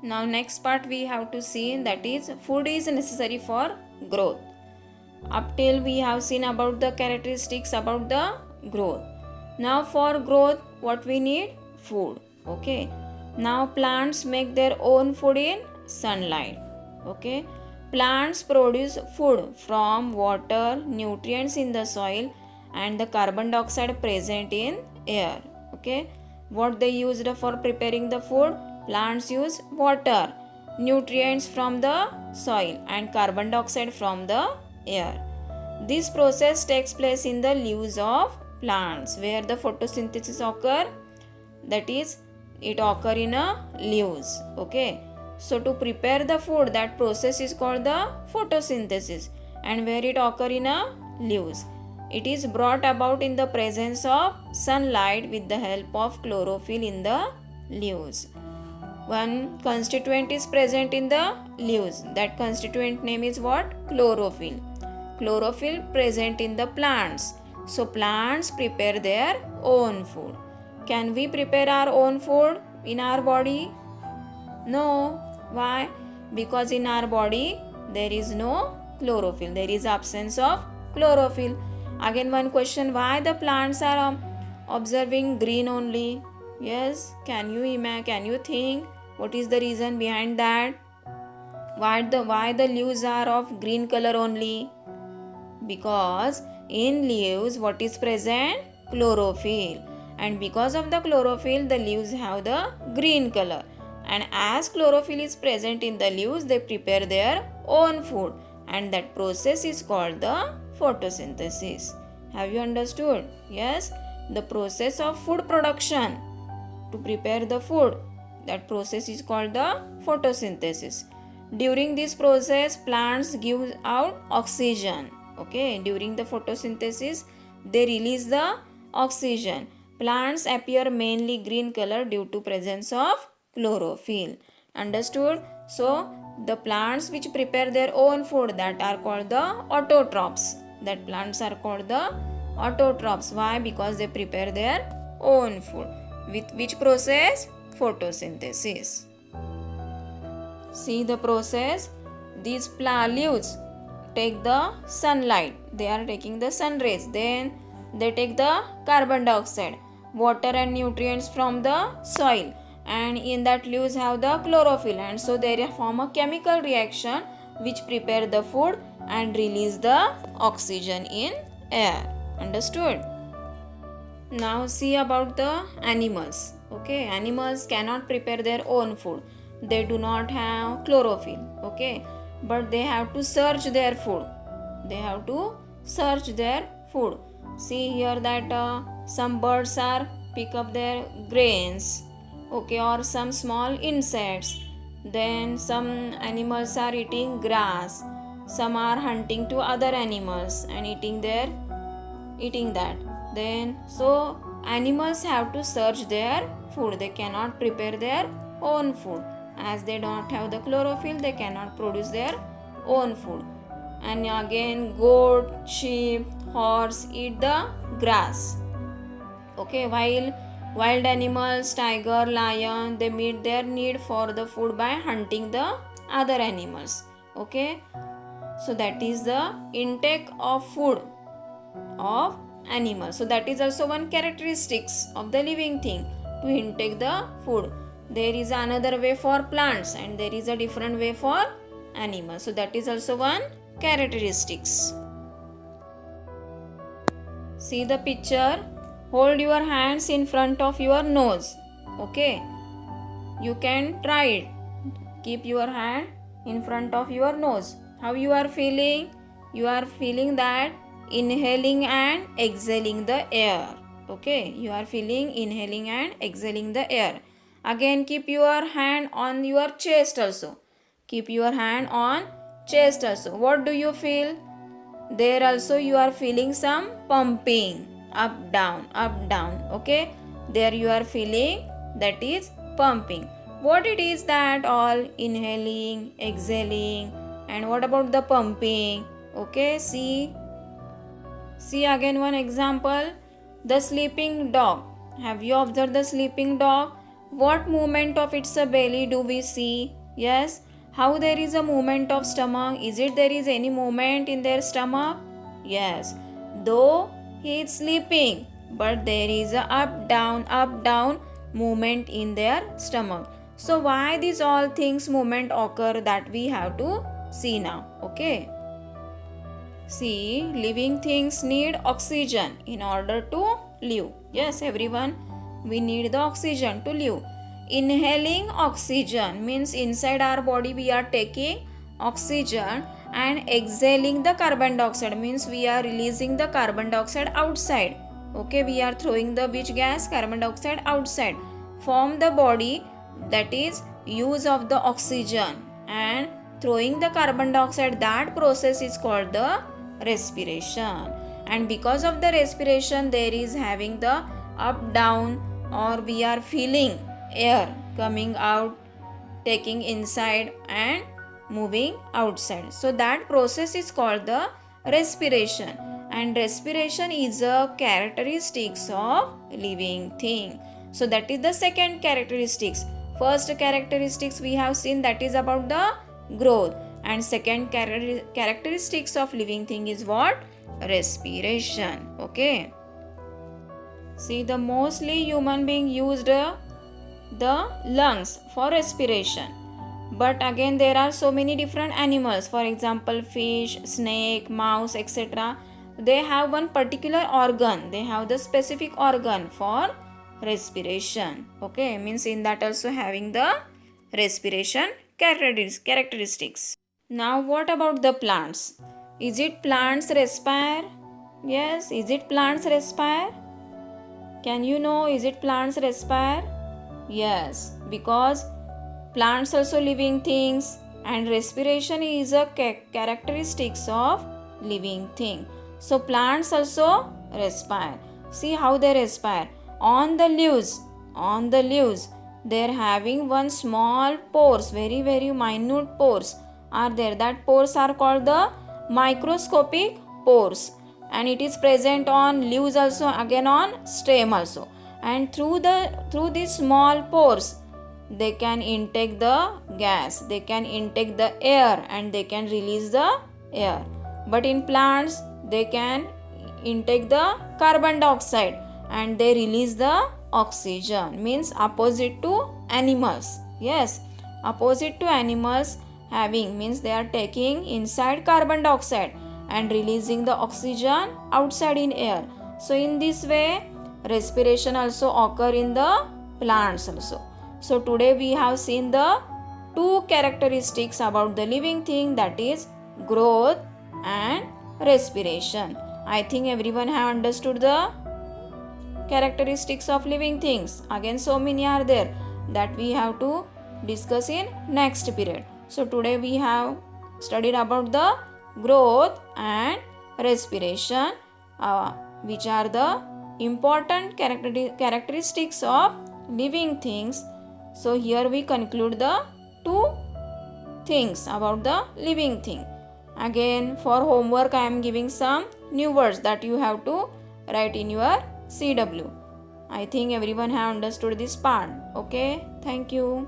Now next part we have to see, that is food is necessary for growth. Up till we have seen about the characteristics about the growth. Now for growth what we need? Food. Okay. Now plants make their own food in sunlight. Okay. Plants produce food from water, nutrients in the soil and the carbon dioxide present in air. Okay. What they used for preparing the food? Plants use water, nutrients from the soil and carbon dioxide from the air. This process takes place in the leaves of plants where the photosynthesis occur, that is it occur in a leaves. Okay, so to prepare the food, that process is called the photosynthesis, and where it occur in a leaves. It is brought about in the presence of sunlight with the help of chlorophyll in the leaves. One constituent is present in the leaves. That constituent name is what? Chlorophyll. Chlorophyll present in the plants. So plants prepare their own food. Can we prepare our own food in our body? No. Why? Because in our body there is no chlorophyll. There is absence of chlorophyll. Again one question, why the plants are observing green only? Yes, can you think what is the reason behind that? Why the leaves are of green color only? Because in leaves what is present? Chlorophyll, and because of the chlorophyll the leaves have the green color, and as chlorophyll is present in the leaves they prepare their own food, and that process is called the photosynthesis. Have you understood? Yes, the process of food production to prepare the food, that process is called the photosynthesis. During this process plants give out oxygen. Okay, during the photosynthesis they release the oxygen. Plants appear mainly green color due to presence of chlorophyll. Understood? So the plants which prepare their own food, that are called the autotrophs. That plants are called the autotrophs. Why? Because they prepare their own food. With which process? Photosynthesis. See the process. These leaves take the sunlight. They are taking the sun rays. Then they take the carbon dioxide, water and nutrients from the soil, and in that leaves have the chlorophyll, and so they form a chemical reaction which prepare the food and release the oxygen in air. Understood? Now see about the animals. Okay, animals cannot prepare their own food. They do not have chlorophyll. Okay, but they have to search their food. They have to search their food. See here that some birds are pick up their grains. Okay, or some small insects. Then some animals are eating grass. Some are hunting to other animals and eating that. Then so animals have to search their food. They cannot prepare their own food. As they don't have the chlorophyll, they cannot produce their own food. And again goat, sheep, horse eat the grass. Okay, while wild animals, tiger, lion, they meet their need for the food by hunting the other animals. Okay, so that is the intake of food of animals. So that is also one characteristics of the living thing, to intake the food. There is another way for plants and there is a different way for animals. So that is also one characteristics. See the picture. Hold your hands in front of your nose. Okay, you can try it. Keep your hand in front of your nose. How you are feeling? You are feeling that inhaling and exhaling the air. Okay, you are feeling inhaling and exhaling the air. Again keep your hand on your chest also. Keep your hand on chest also. What do you feel? There also you are feeling some pumping. Up down. Okay, there you are feeling that is pumping. What it is that? All inhaling, exhaling, and what about the pumping? Okay, see again one example. The sleeping dog. Have you observed the sleeping dog? What movement of its belly do we see? Yes. How there is a movement of stomach? Is it there is any movement in their stomach? Yes. Though he is sleeping, but there is a up down movement in their stomach. So why these all things movement occur, that we have to see now. Okay. See, living things need oxygen in order to live. Yes, everyone, we need the oxygen to live. Inhaling oxygen means inside our body we are taking oxygen, and exhaling the carbon dioxide means we are releasing the carbon dioxide outside. Okay, we are throwing the which gas? Carbon dioxide outside. From the body, that is use of the oxygen and throwing the carbon dioxide, that process is called the respiration. And because of the respiration, there is having the up down, or we are feeling air coming out, taking inside and moving outside. So that process is called the respiration, and respiration is a characteristics of living thing. So that is the second characteristics. First characteristics we have seen, that is about the growth, and second characteristics of living thing is what? Respiration. Okay. See, the mostly human being used the lungs for respiration, but again there are so many different animals, for example fish, snake, mouse, etc. They have one particular organ, they have the specific organ for respiration. Okay, means in that also having the respiration characteristics. Now what about the plants? Is it plants respire? Yes, is it plants respire? Can you know, is it plants respire? Yes, because plants also living things, and respiration is a characteristics of living thing. So plants also respire. See how they respire. On the leaves, they are having one small pores, very minute pores are there. That pores are called the microscopic pores, and it is present on leaves also, again on stem also. And through these small pores, they can intake the gas, they can intake the air, and they can release the air. But in plants, they can intake the carbon dioxide and they release the oxygen, means opposite to animals. Yes, opposite to animals having, means they are taking inside carbon dioxide and releasing the oxygen outside in air. So in this way, respiration also occur in the plants also. So today we have seen the two characteristics about the living thing, that is growth and respiration. I think everyone have understood the characteristics of living things. Again so many are there that we have to discuss in next period. So today we have studied about the growth and respiration, which are the important characteristics of living things. So here we conclude the two things about the living thing. Again for homework I am giving some new words that you have to write in your CW. I think everyone have understood this part. Okay, thank you.